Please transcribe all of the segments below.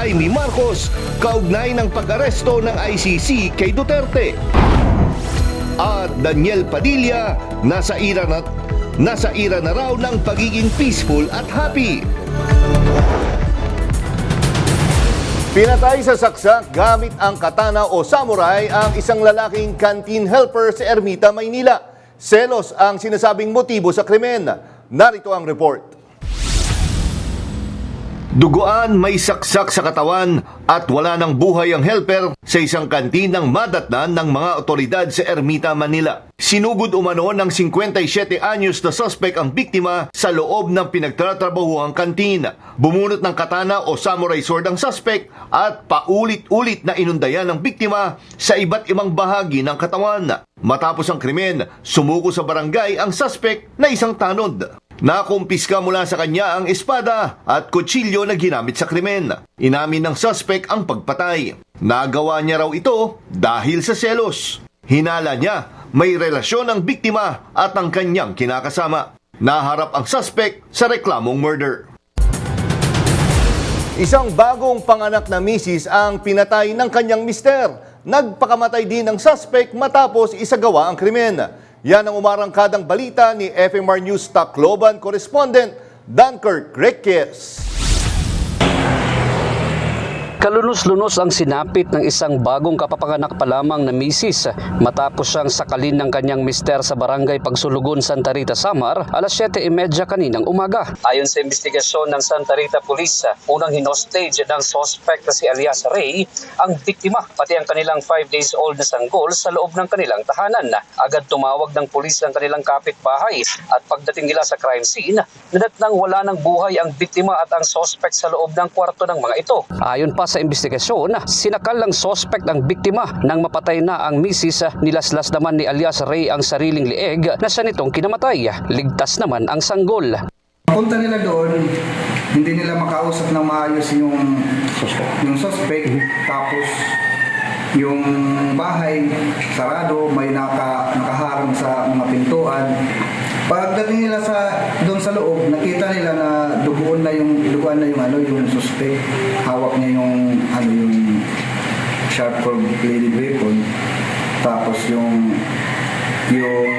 Jaime Marcos kaugnay ng pag-aresto ng ICC kay Duterte. At Daniel Padilla nasa ira na raw ng pagiging peaceful at happy. Pinatay sa saksak gamit ang katana o samurai ang isang lalaking canteen helper sa Ermita, Maynila. Selos ang sinasabing motibo sa krimen. Narito ang report. Duguan, may saksak sa katawan at wala ng buhay ang helper sa isang kantin ng madatnan ng mga otoridad sa Ermita, Manila. Sinugod umano ng 57 anyos na suspect ang biktima sa loob ng pinagtatrabahuang kantin. Bumunot ng katana o samurai sword ang suspect at paulit-ulit na inundayan ng biktima sa iba't ibang bahagi ng katawan. Matapos ang krimen, sumuko sa barangay ang suspect na isang tanod. Nakumpiska mula sa kanya ang espada at kutsilyo na ginamit sa krimen. Inamin ng suspect ang pagpatay. Nagawa niya raw ito dahil sa selos. Hinala niya may relasyon ang biktima at ang kanyang kinakasama. Naharap ang suspect sa reklamong murder. Isang bagong panganak na misis ang pinatay ng kanyang mister. Nagpakamatay din ng suspect matapos isagawa ang krimen. Yan ang umarangkadang balita ni FMR News Tacloban correspondent Dunkirk Requez. Kalunos-lunos ang sinapit ng isang bagong kapapanganak pa lamang na misis matapos siyang sakalin ng kanyang mister sa barangay Pagsulugon, Santa Rita, Samar, alas 7:30 kaninang umaga. Ayon sa investigasyon ng Santa Rita Police, unang hinostage ng suspect na si alias Ray ang biktima pati ang kanilang 5 days old na sanggol sa loob ng kanilang tahanan. Agad tumawag ng pulis ang kanilang kapitbahay at pagdating nila sa crime scene, nadatnang wala ng buhay ang biktima at ang suspect sa loob ng kwarto ng mga ito. Ayon pa sa investigasyon, sinakal ng suspect ang biktima nang mapatay na ang misis. Nilaslas naman ni alias Ray ang sariling lieg na siya nitong kinamatay. Ligtas naman ang sanggol. Punta nila doon, hindi nila makausap ng maayos yung suspect. Tapos yung bahay sarado, may nakaharang sa mga pintuan. Pagdating nila doon sa loob, nakita nila na duguan na yung suspect. Hawak niya yung sharp bladed weapon. Tapos yung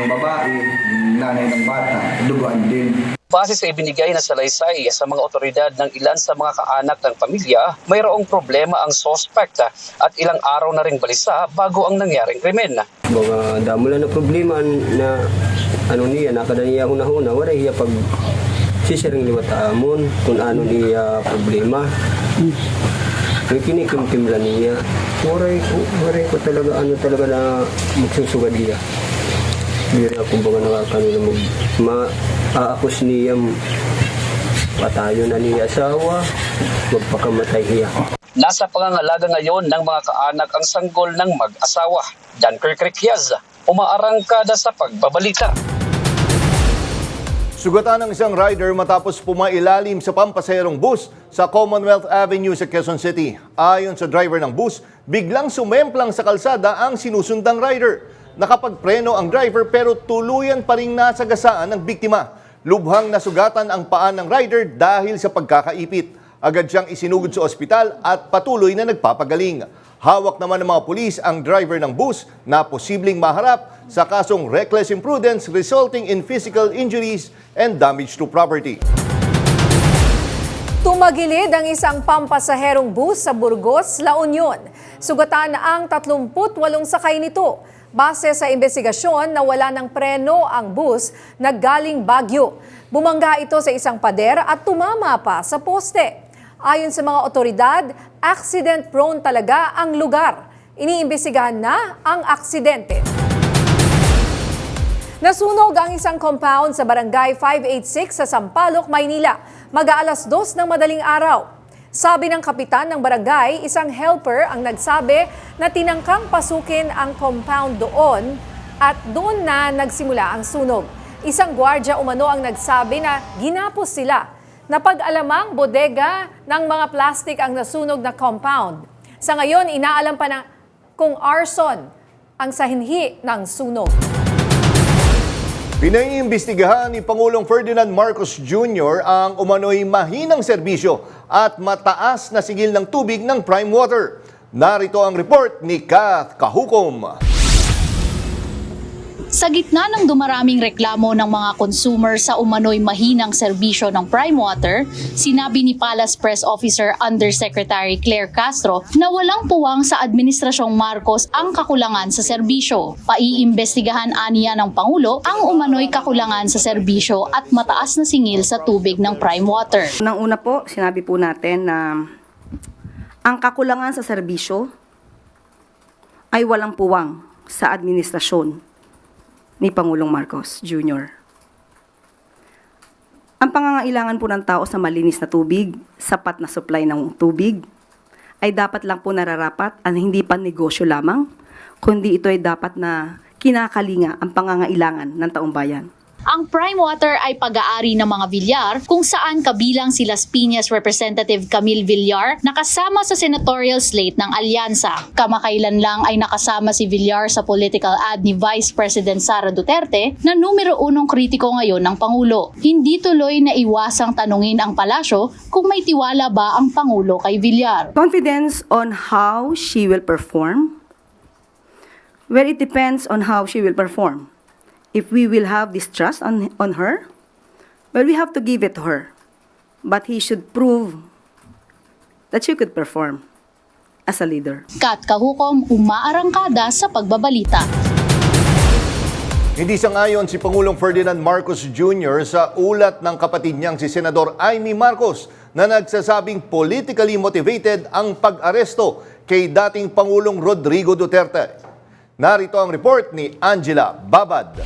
babae, yung nanay ng bata, duguan din. Base sa ibinigay na salaysay sa mga otoridad ng ilan sa mga kaanak ng pamilya, mayroong problema ang suspect at ilang araw na ring balisa bago ang nangyaring krimen. Mga damo lang na problema na niya, nakada niya hunahuna, wala niya pag sisiring liwat amon kung ano niya problema. May kinikim-kim lang niya. Waray ko talaga, na magsusuga niya. Bira akong baga nakakanila maaakos niya patayo na niya asawa, magpakamatay niya. Nasa pangangalaga ngayon ng mga kaanak ang sanggol ng mag-asawa. Dunkirk Requez, umaarangkada sa pagbabalita. Sugatan ng isang rider matapos pumailalim sa pampasaherong bus sa Commonwealth Avenue sa Quezon City. Ayon sa driver ng bus, biglang sumemplang sa kalsada ang sinusundang rider. Nakapagpreno ang driver pero tuluyan pa ring nasagasaan ng biktima. Lubhang nasugatan ang paa ng rider dahil sa pagkakaipit. Agad siyang isinugod sa ospital at patuloy na nagpapagaling. Hawak naman ng mga pulis ang driver ng bus na posibleng maharap sa kasong reckless imprudence resulting in physical injuries and damage to property. Tumagilid ang isang pampasaherong bus sa Burgos, La Union. Sugatan ang 38 sakay nito. Base sa investigasyon na wala ng preno ang bus na galing Baguio. Bumangga ito sa isang pader at tumama pa sa poste. Ayon sa mga otoridad, accident-prone talaga ang lugar. Iniimbestigahan na ang aksidente. Nasunog ang isang compound sa Barangay 586 sa Sampaloc, Maynila. Mag-aalas 2 ng madaling araw. Sabi ng kapitan ng barangay, isang helper ang nagsabi na tinangkang pasukin ang compound doon at doon na nagsimula ang sunog. Isang gwardiya umano ang nagsabi na ginapos sila. Napag-alamang bodega ng mga plastic ang nasunog na compound. Sa ngayon, inaalam pa na kung arson ang sahinhi ng sunog. Pinaiimbestigahan ni Pangulong Ferdinand Marcos Jr. ang umano'y mahinang serbisyo at mataas na sigil ng tubig ng Prime Water. Narito ang report ni Kath Kahukom. Sa gitna ng dumaraming reklamo ng mga consumer sa umano'y mahinang serbisyo ng Prime Water, sinabi ni Palace Press Officer Undersecretary Claire Castro na walang puwang sa Administrasyong Marcos ang kakulangan sa serbisyo. Paiimbestigahan aniya ng Pangulo ang umano'y kakulangan sa serbisyo at mataas na singil sa tubig ng Prime Water. Unang-una po, sinabi po natin na ang kakulangan sa serbisyo ay walang puwang sa administrasyon ni Pangulong Marcos Jr. Ang pangangailangan po ng tao sa malinis na tubig, sapat na supply ng tubig, ay dapat lang po nararapat at hindi pa negosyo lamang, kundi ito ay dapat na kinakalinga ang pangangailangan ng taong bayan. Ang Prime Water ay pag-aari ng mga Villar kung saan kabilang si Las Piñas Representative Camille Villar nakasama sa senatorial slate ng alyansa. Kamakailan lang ay nakasama si Villar sa political ad ni Vice President Sara Duterte na numero 1 kritiko ngayon ng Pangulo. Hindi tuloy na iwasang tanungin ang palasyo kung may tiwala ba ang Pangulo kay Villar. Confidence on how she will perform? Well, it depends on how she will perform. If we will have this trust on her, well, we have to give it to her. But he should prove that she could perform as a leader. Kat Kahukom, umaarangkada sa pagbabalita. Hindi sangayon si Pangulong Ferdinand Marcos Jr. sa ulat ng kapatid niyang si Senador Amy Marcos na nagsasabing politically motivated ang pag-aresto kay dating Pangulong Rodrigo Duterte. Narito ang report ni Angela Babad.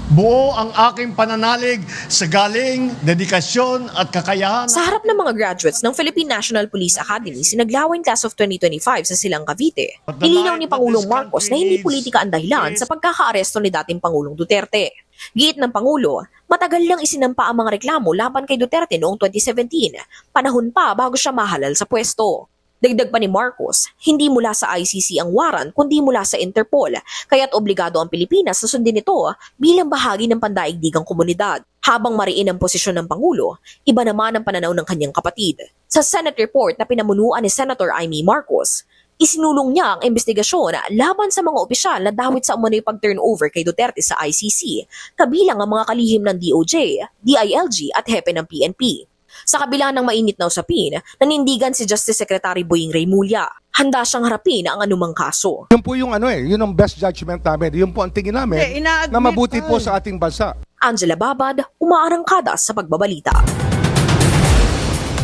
Buo ang aking pananalig sa galing, dedikasyon at kakayahan. Sa harap ng mga graduates ng Philippine National Police Academy sinaglawang class of 2025 sa Silang Cavite, nilinaw ni Pangulong Marcos na hindi politika ang dahilan sa pagkakaaresto ni dating Pangulong Duterte. Giit ng Pangulo, matagal lang isinampa ang mga reklamo laban kay Duterte noong 2017, panahon pa bago siya mahalal sa pwesto. Dagdag pa ni Marcos, hindi mula sa ICC ang warrant kundi mula sa Interpol, kaya't obligado ang Pilipinas na sundin ito bilang bahagi ng pandaigdigang komunidad. Habang mariin ang posisyon ng Pangulo, iba naman ang pananaw ng kanyang kapatid. Sa Senate report na pinamunuan ni Senator Amy Marcos, isinulong niya ang investigasyon laban sa mga opisyal na dawit sa umano'y pag-turnover kay Duterte sa ICC, kabilang ang mga kalihim ng DOJ, DILG at hepe ng PNP. Sa kabila ng mainit na usapin, nanindigan si Justice Secretary Boying Remulla. Handa siyang harapin ang anumang kaso. Yun po yung yun ang best judgment namin. Yun po ang tingin namin na mabuti po sa ating bansa. Angela Babad, umaarangkada sa pagbabalita.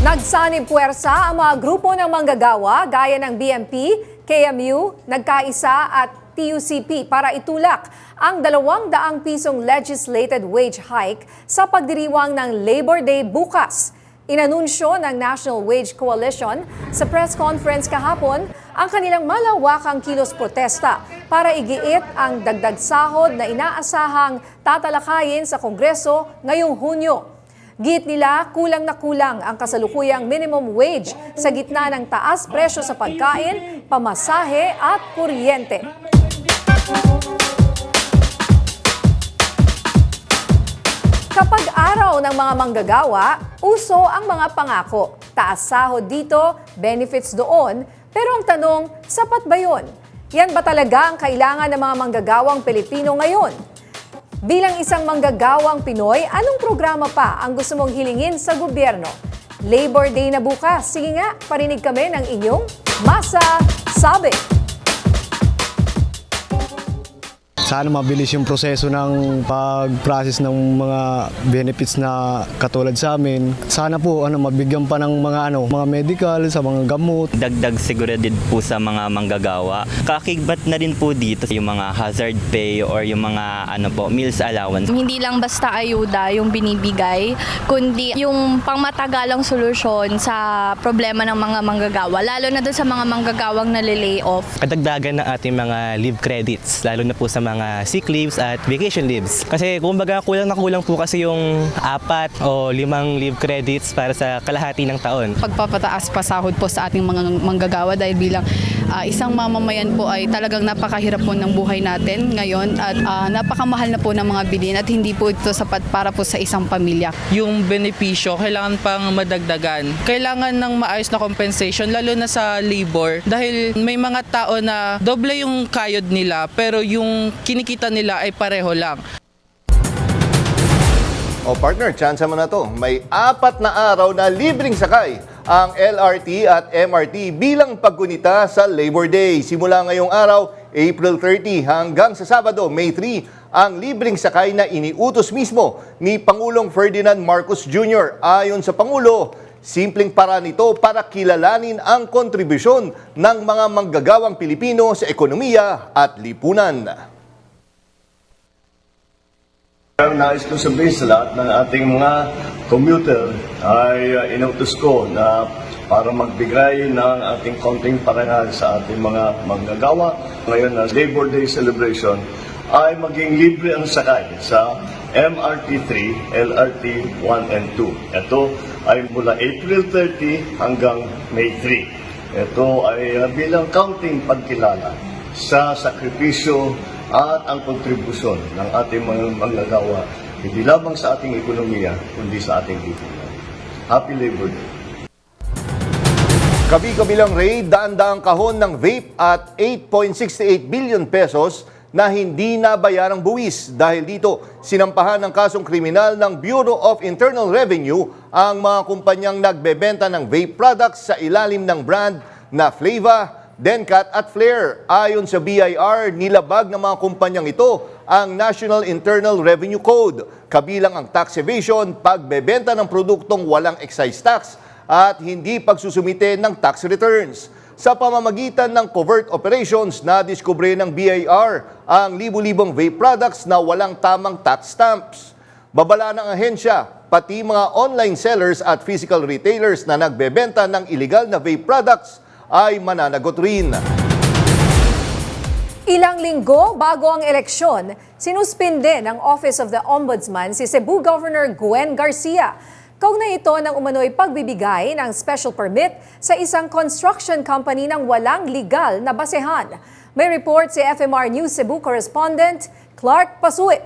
Nagsanib puwersa ang mga grupo ng manggagawa gaya ng BMP, KMU, Nagkaisa at TUCP para itulak ang 200 pisong legislated wage hike sa pagdiriwang ng Labor Day bukas. Inanunsyo ng National Wage Coalition sa press conference kahapon ang kanilang malawakang kilos protesta para igiit ang dagdag sahod na inaasahang tatalakayin sa Kongreso ngayong Hunyo. Giit nila kulang na kulang ang kasalukuyang minimum wage sa gitna ng taas presyo sa pagkain, pamasahe at kuryente. Kapag araw ng mga manggagawa, uso ang mga pangako. Taas sahod dito, benefits doon, pero ang tanong, sapat ba yun? Yan ba talaga ang kailangan ng mga manggagawang Pilipino ngayon? Bilang isang manggagawang Pinoy, anong programa pa ang gusto mong hilingin sa gobyerno? Labor Day na bukas. Sige nga, parinig kami ng inyong masasabi. Sana mabilis yung proseso ng pag-process ng mga benefits na katulad sa amin. Sana po mabigyan pa ng mga medical, sa mga gamot. Dagdag seguridad po sa mga manggagawa. Kakibat na rin po dito yung mga hazard pay or yung mga meals allowance. Hindi lang basta ayuda yung binibigay, kundi yung pangmatagalang solusyon sa problema ng mga manggagawa, lalo na doon sa mga manggagawang nalilay off. Kadagdagan ng ating mga leave credits, lalo na po sa mga sick leaves at vacation leaves. Kasi kumbaga kulang na kulang po kasi yung 4 o 5 leave credits para sa kalahati ng taon. Pagpapataas pa sahod po sa ating mga manggagawa dahil bilang isang mamamayan po ay talagang napakahirap po ng buhay natin ngayon at napakamahal na po ng mga bilhin at hindi po ito sapat para po sa isang pamilya. Yung benepisyo, kailangan pang madagdagan. Kailangan ng maayos na compensation, lalo na sa labor. Dahil may mga tao na doble yung kayod nila, pero yung kinikita nila ay pareho lang. O partner, chance mo na to. May 4 na araw na libreng sakay ang LRT at MRT bilang paggunita sa Labor Day. Simula ngayong araw, April 30 hanggang sa Sabado, May 3, ang libreng sakay na iniutos mismo ni Pangulong Ferdinand Marcos Jr. Ayon sa Pangulo, simpleng paraan ito para kilalanin ang kontribusyon ng mga manggagawang Pilipino sa ekonomiya at lipunan. Ang nais ko sabihin sa lahat ng ating mga commuter ay inutos ko na para magbigay ng ating konting parangal sa ating mga manggagawa. Ngayon na Labor Day celebration ay maging libre ang sakay sa MRT 3, LRT 1 and 2. Ito ay mula April 30 hanggang May 3. Ito ay bilang counting pagkilala sa sakripisyo at ang kontribusyon ng ating mga manggagawa, hindi lamang sa ating ekonomiya, kundi sa ating lipunan. Happy Labor Day! Kabi-kabilang raid, daan-daang kahon ng vape at 8.68 billion pesos na hindi nabayarang buwis. Dahil dito, sinampahan ng kasong kriminal ng Bureau of Internal Revenue ang mga kumpanyang nagbebenta ng vape products sa ilalim ng brand na Flava, Dencat at Flair. Ayon sa BIR, nilabag ng mga kumpanyang ito ang National Internal Revenue Code, kabilang ang tax evasion, pagbebenta ng produktong walang excise tax at hindi pagsusumite ng tax returns. Sa pamamagitan ng covert operations, nadiskubre ng BIR ang libu-libong vape products na walang tamang tax stamps. Babala ng ahensya, pati mga online sellers at physical retailers na nagbebenta ng illegal na vape products ay mananagot rin. Ilang linggo bago ang eleksyon, sinuspinde ng Office of the Ombudsman si Cebu Governor Gwen Garcia. Kaugnay ito ng umano'y pagbibigay ng special permit sa isang construction company ng walang legal na basehan. May report si FMR News Cebu correspondent Clark Pasuit.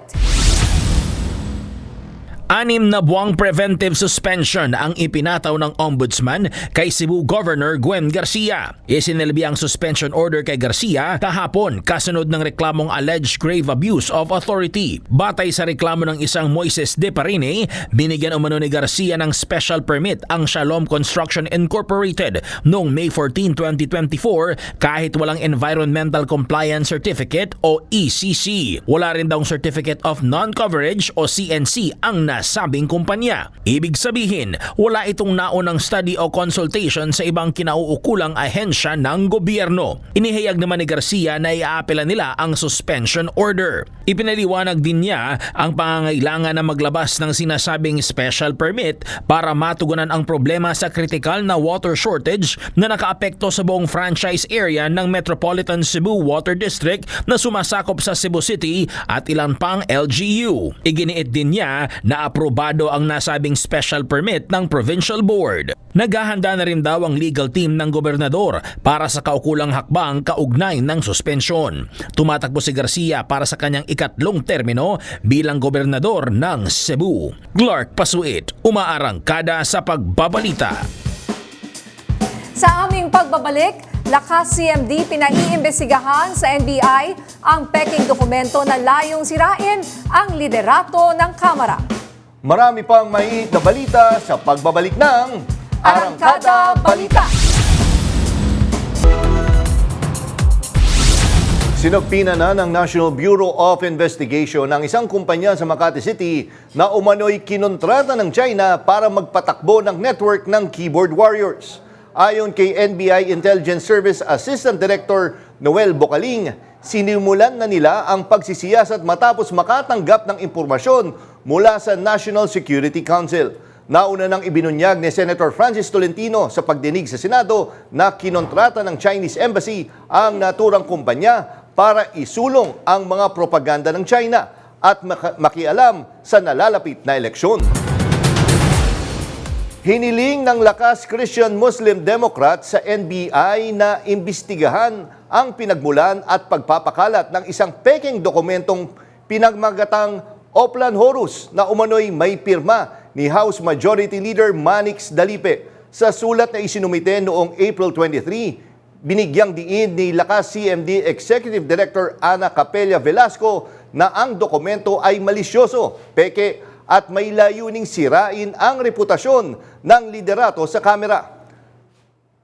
6 na buwang preventive suspension ang ipinataw ng Ombudsman kay Cebu Governor Gwen Garcia. Isinilbi ang suspension order kay Garcia kahapon kasunod ng reklamong alleged grave abuse of authority. Batay sa reklamo ng isang Moises De Parine, binigyan umano ni Garcia ng special permit ang Shalom Construction Incorporated noong May 14, 2024 kahit walang Environmental Compliance Certificate o ECC. Wala rin daw Certificate of Non-Coverage o CNC ang nasabing kumpanya. Ibig sabihin, wala itong naunang study o consultation sa ibang kinauukulang ahensya ng gobyerno. Inihayag naman ni Garcia na iaapela nila ang suspension order. Ipinaliwanag din niya ang pangangailangan na maglabas ng sinasabing special permit para matugunan ang problema sa critical na water shortage na nakaapekto sa buong franchise area ng Metropolitan Cebu Water District na sumasakop sa Cebu City at ilan pang LGU. Iginiit din niya na aprobado ang nasabing special permit ng Provincial Board. Naghahanda na rin daw ang legal team ng gobernador para sa kaukulang hakbang kaugnay ng suspensyon. Tumatakbo si Garcia para sa kanyang ikatlong termino bilang gobernador ng Cebu. Clark Pasuit, umaarangkada sa pagbabalita. Sa aming pagbabalik, lakas CMD pinaiimbestigahan sa NBI ang peking dokumento na layong sirain ang liderato ng Kamara. Marami pang maiit na balita sa pagbabalik ng Arangkada Balita. Sinagpina na ng National Bureau of Investigation ang isang kumpanya sa Makati City na umano'y kinontrata ng China para magpatakbo ng network ng keyboard warriors. Ayon kay NBI Intelligence Service Assistant Director Noel Bocaling, sinimulan na nila ang pagsisiyasat matapos makatanggap ng impormasyon mula sa National Security Council. Nauna nang ibinunyag ni Senator Francis Tolentino sa pagdinig sa Senado na kinontrata ng Chinese Embassy ang naturang kumpanya para isulong ang mga propaganda ng China at makialam sa nalalapit na eleksyon. Hiniling ng Lakas Christian Muslim Democrat sa NBI na imbestigahan ang pinagmulan at pagpapakalat ng isang peking dokumentong pinagmagatang Oplan Horus na umano'y may pirma ni House Majority Leader Manix Dalipe. Sa sulat na isinumite noong April 23, binigyang diin ni Lakas CMD Executive Director Ana Capella Velasco na ang dokumento ay malisyoso, peke at may layuning sirain ang reputasyon ng liderato sa Kamara.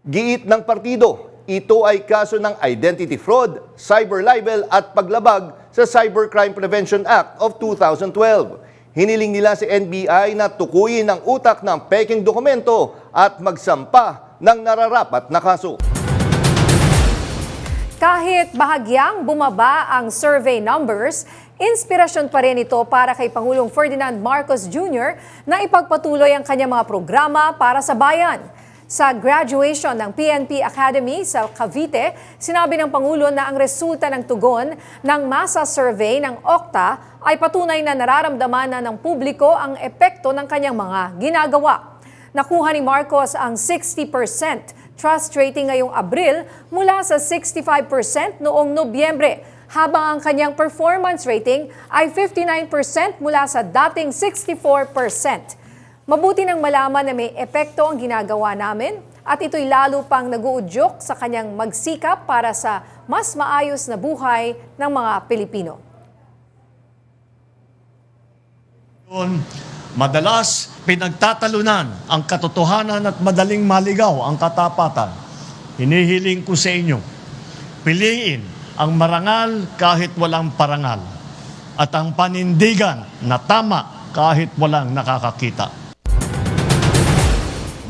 Giit ng partido, ito ay kaso ng identity fraud, cyber libel at paglabag sa Cybercrime Prevention Act of 2012. Hiniling nila sa NBI na tukuyin ang utak ng peking dokumento at magsampa ng nararapat na kaso. Kahit bahagyang bumaba ang survey numbers, inspirasyon pa rin ito para kay Pangulong Ferdinand Marcos Jr. na ipagpatuloy ang kanyang mga programa para sa bayan. Sa graduation ng PNP Academy sa Cavite, sinabi ng Pangulo na ang resulta ng tugon ng masa survey ng OCTA ay patunay na nararamdaman na ng publiko ang epekto ng kanyang mga ginagawa. Nakuha ni Marcos ang 60% trust rating ngayong Abril mula sa 65% noong Nobyembre, habang ang kanyang performance rating ay 59% mula sa dating 64%. Mabuti nang malaman na may epekto ang ginagawa namin at ito'y lalo pang nag-uudyok sa kanyang magsikap para sa mas maayos na buhay ng mga Pilipino. Madalas pinagtatalunan ang katotohanan at madaling maligaw ang katapatan. Hinihiling ko sa inyo, piliin ang marangal kahit walang parangal at ang panindigan na tama kahit walang nakakakita.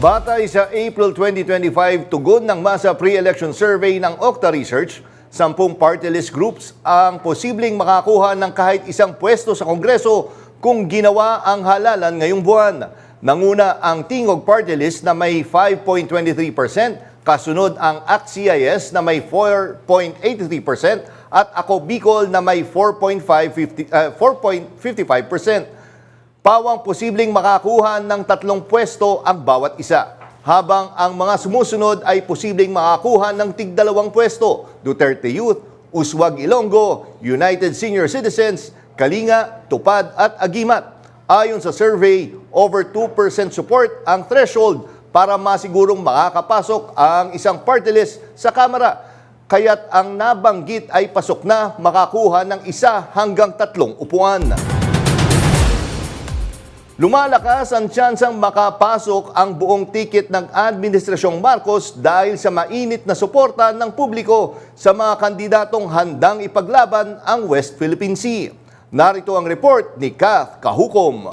Batay sa April 2025 tugon ng masa pre-election survey ng Octa Research, 10 party list groups ang posibleng makakuha ng kahit isang pwesto sa Kongreso kung ginawa ang halalan ngayong buwan. Nanguna ang Tingog Party List na may 5.23%, kasunod ang ACT-CIS na may 4.83% at Ako Bicol na may 4.55%. Pawang posibleng makakuha ng 3 pwesto ang bawat isa, habang ang mga sumusunod ay posibleng makakuha ng tig-2 pwesto: Duterte Youth, Uswag Ilonggo, United Senior Citizens, Kalinga, Tupad at Agimat. Ayon sa survey, over 2% support ang threshold para masigurong makakapasok ang isang party list sa Kamara. Kaya't ang nabanggit ay pasok na makakuha ng 1 hanggang 3 upuan. Lumalakas ang tsansang makapasok ang buong tiket ng Administrasyong Marcos dahil sa mainit na suporta ng publiko sa mga kandidatong handang ipaglaban ang West Philippine Sea. Narito ang report ni Kath Kahukom.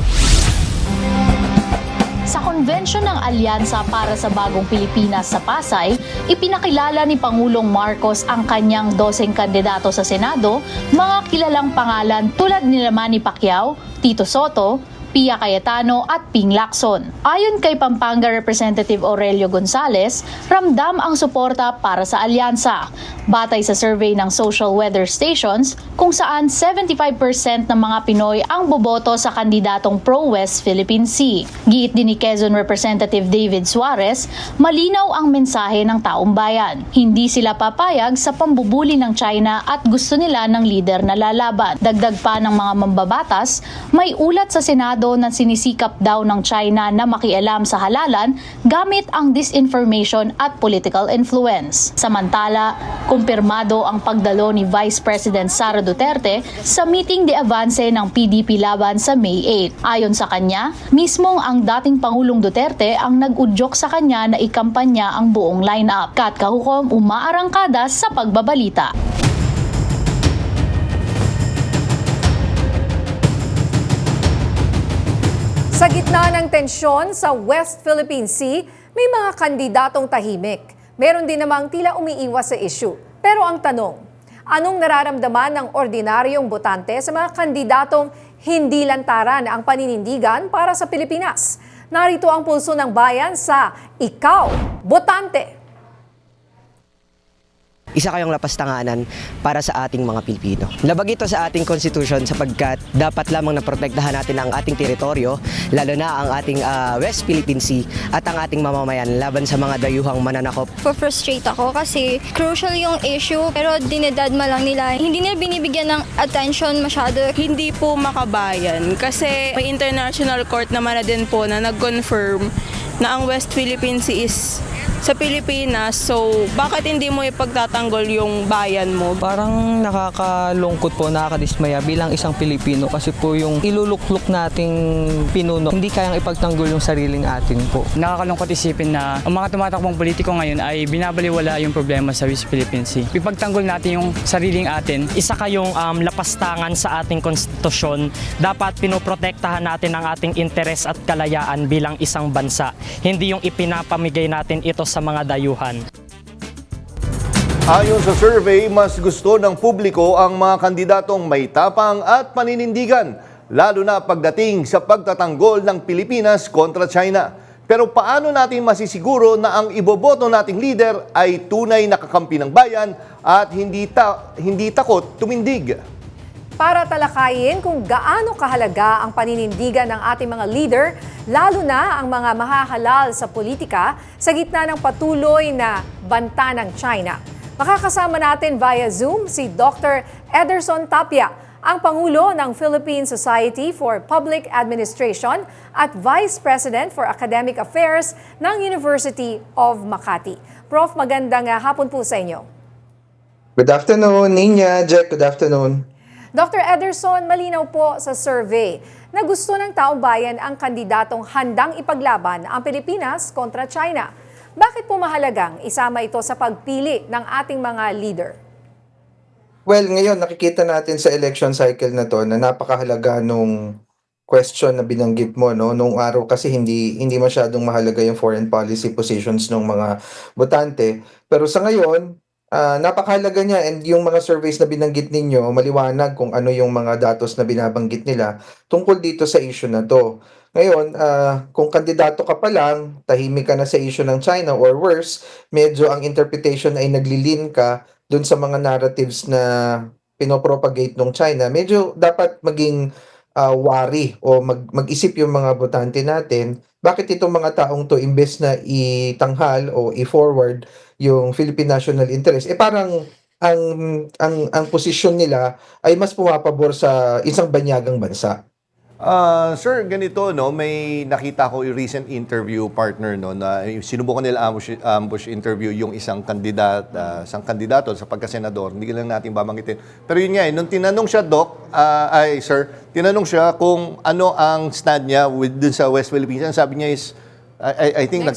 Sa konvensyon ng Alyansa para sa Bagong Pilipinas sa Pasay, ipinakilala ni Pangulong Marcos ang kanyang 12 kandidato sa Senado, mga kilalang pangalan tulad nila Manny Pacquiao, Tito Soto, Pia Cayetano at Ping Lacson. Ayon kay Pampanga Representative Aurelio Gonzales, ramdam ang suporta para sa alyansa. Batay sa survey ng Social Weather Stations, kung saan 75% ng mga Pinoy ang boboto sa kandidatong pro-West Philippine Sea. Giit din ni Quezon Representative David Suarez, malinaw ang mensahe ng taong bayan. Hindi sila papayag sa pambubuli ng China at gusto nila ng lider na lalaban. Dagdag pa ng mga mambabatas, may ulat sa Senado na sinisikap daw ng China na makialam sa halalan gamit ang disinformation at political influence. Samantala, kumpirmado ang pagdalo ni Vice President Sara Duterte sa meeting de avance ng PDP laban sa May 8. Ayon sa kanya, mismong ang dating Pangulong Duterte ang nag-udyok sa kanya na ikampanya ang buong lineup. Kat Kahukom, umaarangkada sa pagbabalita. Sa gitna ng tensyon sa West Philippine Sea, may mga kandidatong tahimik. Meron din namang tila umiiwas sa issue. Pero ang tanong, anong nararamdaman ng ordinaryong botante sa mga kandidatong hindi lantaran ang paninindigan para sa Pilipinas? Narito ang pulso ng bayan sa Ikaw, Botante! Isa kayong lapastanganan para sa ating mga Pilipino. Labag ito sa ating konstitusyon sapagkat dapat lamang na protektahan natin ang ating teritoryo, lalo na ang ating West Philippine Sea at ang ating mamamayan laban sa mga dayuhang mananakop. Frustrate ako kasi crucial yung issue pero dinedadma lang nila. Hindi nila binibigyan ng attention masyado. Hindi po makabayan kasi may international court naman na din po na nag-confirm na ang West Philippine Sea is sa Pilipinas, so bakit hindi mo ipagtatanggol yung bayan mo? Parang nakakalungkot po, nakakadismaya bilang isang Pilipino kasi po yung iluluklok nating pinuno, hindi kayang ipagtanggol yung sariling atin po. Nakakalungkot isipin na ang mga tumatakbong politiko ngayon ay binabaliwala yung problema sa West Philippine Sea. Ipagtanggol natin yung sariling atin. Isa kayong lapastangan sa ating konstitusyon. Dapat pinoprotektahan natin ang ating interes at kalayaan bilang isang bansa. Hindi yung ipinapamigay natin ito sa mga dayuhan. Ayon sa survey, mas gusto ng publiko ang mga kandidatong may tapang at paninindigan, lalo na pagdating sa pagtatanggol ng Pilipinas kontra China. Pero paano natin masisiguro na ang iboboto nating leader ay tunay na kakampi ng bayan at hindi takot tumindig? Para talakayin kung gaano kahalaga ang paninindigan ng ating mga leader, lalo na ang mga mahahalal sa politika sa gitna ng patuloy na banta ng China. Makakasama natin via Zoom si Dr. Ederson Tapia, ang Pangulo ng Philippine Society for Public Administration at Vice President for Academic Affairs ng University of Makati. Prof, magandang hapon po sa inyo. Good afternoon, Nina, Jack, good afternoon. Dr. Ederson, malinaw po sa survey na gusto ng taong bayan ang kandidatong handang ipaglaban ang Pilipinas kontra China. Bakit po mahalagang isama ito sa pagpili ng ating mga leader? Well, ngayon nakikita natin sa election cycle na to na napakahalaga nung question na binanggit mo, no? Nung araw kasi hindi masyadong mahalaga yung foreign policy positions ng mga botante. Pero sa ngayon, napakahalaga niya, and yung mga surveys na binanggit ninyo, maliwanag kung ano yung mga datos na binabanggit nila tungkol dito sa issue na to. Ngayon, kung kandidato ka pa lang, tahimik ka na sa issue ng China or worse, medyo ang interpretation ay naglilin ka dun sa mga narratives na pinopropagate ng China, medyo dapat maging wary o mag-isip yung mga botante natin, bakit itong mga taong to imbes na itanghal o i-forward yung Philippine national interest, parang ang posisyon nila ay mas pumapabor sa isang banyagang bansa. Sir, ganito, no, may nakita ko yung recent interview partner, no, na sinubukan nila ambush interview yung isang kandidato sa pagkasenador. Hindi lang natin babanggitin. Pero yun nga, nung tinanong siya, tinanong siya kung ano ang stand niya dun sa West Philippines. Sabi niya is, I think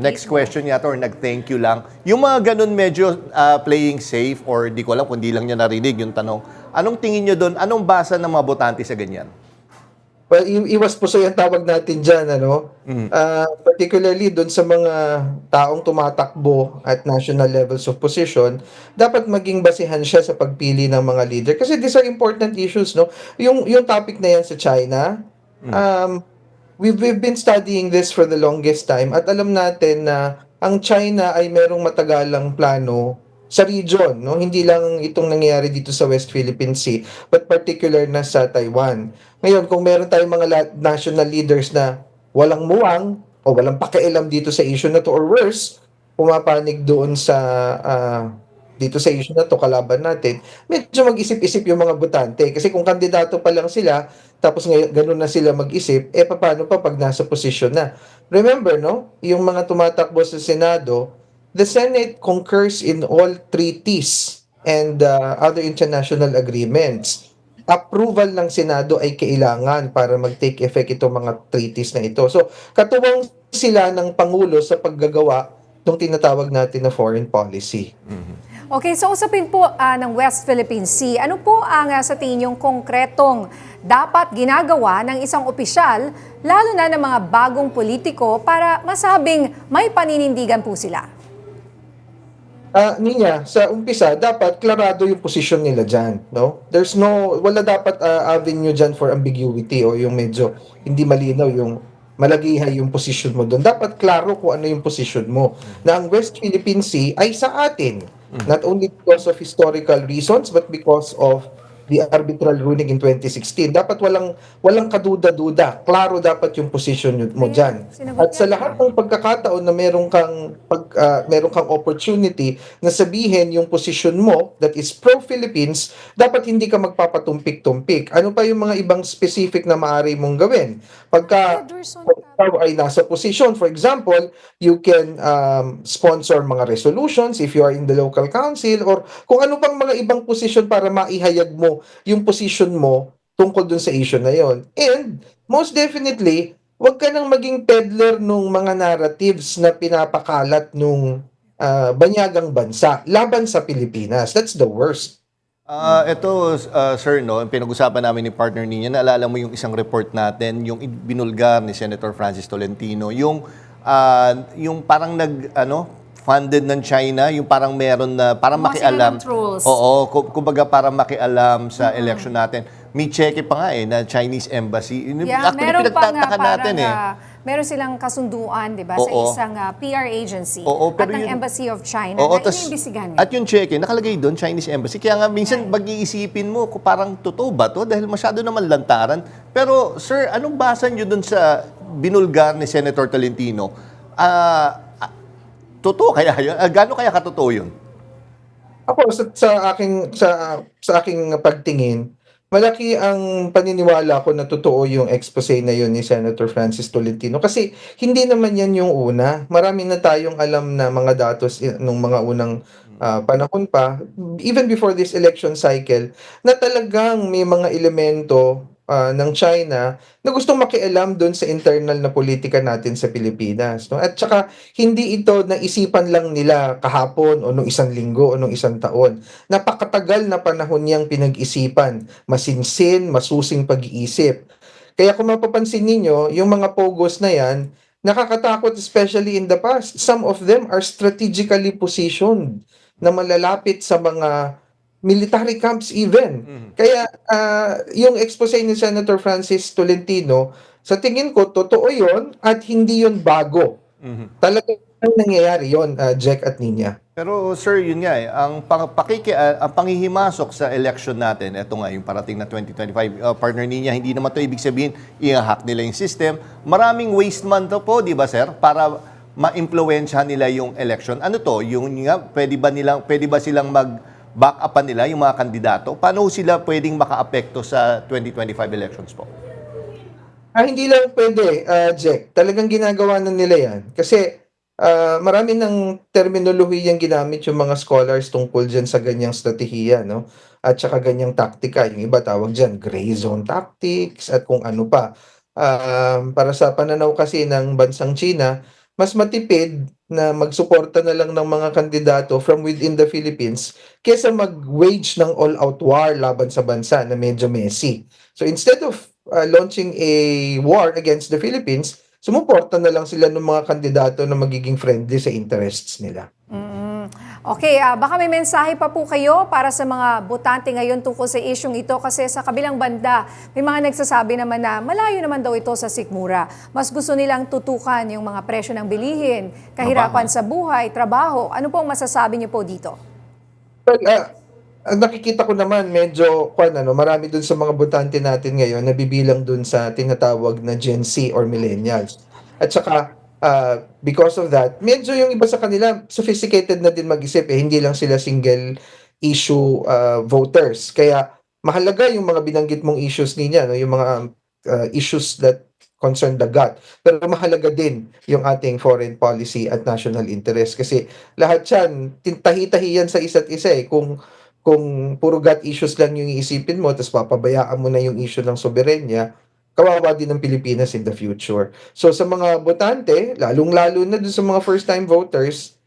next question yata or nag-thank you lang. Yung mga ganun medyo playing safe or di ko alam kung di lang niya narinig yung tanong. Anong tingin niyo doon? Anong basa ng mga botante sa ganyan? Well, iwas puso yung tawag natin dyan, ano? Particularly doon sa mga taong tumatakbo at national levels of position, dapat maging basihan siya sa pagpili ng mga leader. Kasi these are important issues, no? Yung topic na yan sa China, we've been studying this for the longest time at alam natin na ang China ay merong matagalang plano sa region, no? Hindi lang itong nangyayari dito sa West Philippine Sea, but particular na sa Taiwan. Ngayon, kung meron tayong mga national leaders na walang muwang o walang pakialam dito sa issue na to or worse, pumapanig doon sa dito sa issue na to kalaban natin, medyo mag-isip-isip yung mga botante. Kasi kung kandidato pa lang sila, tapos ganun na sila mag-isip, paano pa pag nasa posisyon na? Remember, no? Yung mga tumatakbo sa Senado, the Senate concurs in all treaties and other international agreements. Approval ng Senado ay kailangan para mag-take effect itong mga treaties na ito. So, katuwang sila ng Pangulo sa paggagawa ng tinatawag natin na foreign policy. Okay, so usapin po ng West Philippine Sea. Ano po ang sa tingin yung konkretong dapat ginagawa ng isang opisyal, lalo na ng mga bagong politiko, para masabing may paninindigan po sila? Ninya, sa umpisa, dapat klarado yung position nila dyan, no? Wala dapat avenue dyan for ambiguity o yung medyo hindi malinaw, yung malagihay yung position mo doon. Dapat klaro kung ano yung position mo. Na ang West Philippine Sea ay sa atin. Not only because of historical reasons, but because of the arbitral ruling in 2016. Dapat walang kaduda-duda. Klaro dapat yung position mo dyan. At sa lahat ng pagkakataon na meron kang opportunity na sabihin yung position mo that is pro-Philippines, dapat hindi ka magpapatumpik-tumpik. Ano pa yung mga ibang specific na maaari mong gawin? Pagka ikaw ay nasa position, for example, you can sponsor mga resolutions if you are in the local council, or kung ano pang mga ibang position para maihayag mo yung position mo tungkol dun sa issue na yon. And most definitely, wag ka nang maging peddler nung mga narratives na pinapakalat nung banyagang bansa laban sa Pilipinas. That's the worst. Ito, sir, no, pinag-usapan namin ni partner niya, naalala mo yung isang report natin, yung binulgar ni Senator Francis Tolentino, yung parang funded ng China, yung parang meron na, parang makialam. Oo, kumbaga parang makialam sa election natin. May cheque pa nga na Chinese embassy. Yeah, Actually, meron pa nga natin meron silang kasunduan, di ba, sa isang PR agency at ng Embassy of China na iniimbestigahan. At yung cheque, nakalagay doon, Chinese embassy. Kaya nga, minsan mag-iisipin mo, parang totoo ba to? Dahil masyado naman lantaran. Pero, sir, anong basa nyo doon sa binulgar ni Senator Tolentino? Totoo kaya yun? Gaano kaya katotoo yun? Ako, sa aking pagtingin, malaki ang paniniwala ko na totoo yung expose na yun ni Senator Francis Tolentino. Kasi hindi naman yan yung una. Marami na tayong alam na mga datos nung mga unang panahon pa, even before this election cycle, na talagang may mga elemento ng China na gustong makialam doon sa internal na politika natin sa Pilipinas. No? At saka, hindi ito naisipan lang nila kahapon o nung isang linggo o nung isang taon. Napakatagal na panahon niyang pinag-isipan, masinsin, masusing pag-iisip. Kaya kung mapapansin ninyo, yung mga pogos na yan, nakakatakot, especially in the past. Some of them are strategically positioned na malalapit sa mga military camps even. Kaya yung expose ni Senator Francis Tolentino, sa tingin ko, totoo yon at hindi yon bago. Talagang nangyayari yon, Jack at Nina. Pero sir, yun nga ang panghihimasok sa election natin, eto nga yung parating na 2025, partner niya, hindi naman to ibig sabihin i-hack nila yung system. Maraming waste man to po, di ba sir, para ma-impluwensyahan nila yung election. Ano to? Yung nga, pwede ba silang back upan nila yung mga kandidato? Paano sila pwedeng maka-apekto sa 2025 elections po? Hindi lang pwede, Jack. Talagang ginagawa na nila yan. Kasi marami ng terminolohiyang ginamit yung mga scholars tungkol dyan sa ganyang strategiya, no? At saka ganyang taktika. Yung iba tawag dyan, gray zone tactics at kung ano pa. Para sa pananaw kasi ng bansang China, mas matipid na magsuporta na lang ng mga kandidato from within the Philippines kesa mag-wage ng all-out war laban sa bansa na medyo messy. So instead of launching a war against the Philippines, sumuporta na lang sila ng mga kandidato na magiging friendly sa interests nila. Okay, baka may mensahe pa po kayo para sa mga botante ngayon tungkol sa isyong ito kasi sa kabilang banda, may mga nagsasabi naman na malayo naman daw ito sa sikmura. Mas gusto nilang tutukan yung mga presyo ng bilihin, kahirapan sa buhay, trabaho. Ano po ang masasabi niyo po dito? Well, nakikita ko naman medyo marami dun sa mga botante natin ngayon na bibilang dun sa tinatawag na Gen Z or millennials. At saka because of that, medyo yung iba sa kanila sophisticated na din mag-isip hindi lang sila single issue voters. Kaya mahalaga yung mga binanggit mong issues niya, no? Yung mga issues that concern the gut. Pero mahalaga din yung ating foreign policy at national interest kasi lahat yan, tahi-tahi yan sa isa't isa kung puro gut issues lang yung iisipin mo tapos papabayaan mo na yung issue ng soberenya, kawawa din ng Pilipinas in the future. So sa mga botante, lalong-lalo na dun sa mga first-time voters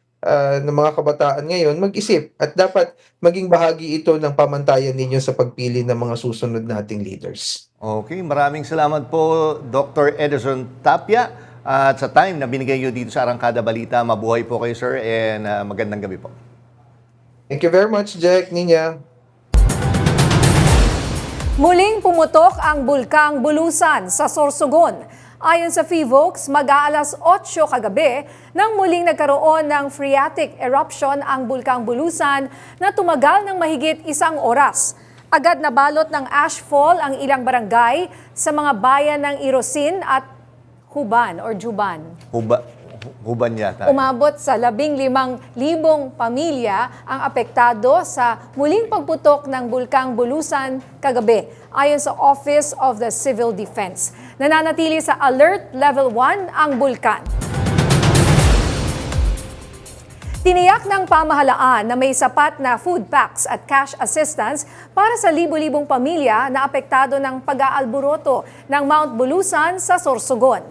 ng mga kabataan ngayon, mag-isip at dapat maging bahagi ito ng pamantayan ninyo sa pagpili ng mga susunod nating leaders. Okay, maraming salamat po Dr. Ederson Tapia at sa time na binigay niyo dito sa Arangkada Balita. Mabuhay po kayo sir and magandang gabi po. Thank you very much, Jack, Nina. Muling pumutok ang Bulkang Bulusan sa Sorsogon. Ayon sa PHIVOLCS, mag-aalas 8 kagabi nang muling nagkaroon ng phreatic eruption ang Bulkang Bulusan na tumagal ng mahigit 1 oras. Agad nabalot ng ashfall ang ilang barangay sa mga bayan ng Irosin at Huban or Juban. Huban yata. Umabot sa 15,000 pamilya ang apektado sa muling pagputok ng Bulkang Bulusan kagabi, ayon sa Office of the Civil Defense. Nananatili sa Alert Level 1 ang bulkan. Tiniyak ng pamahalaan na may sapat na food packs at cash assistance para sa libo-libong pamilya na apektado ng pag-aalburoto ng Mount Bulusan sa Sorsogon.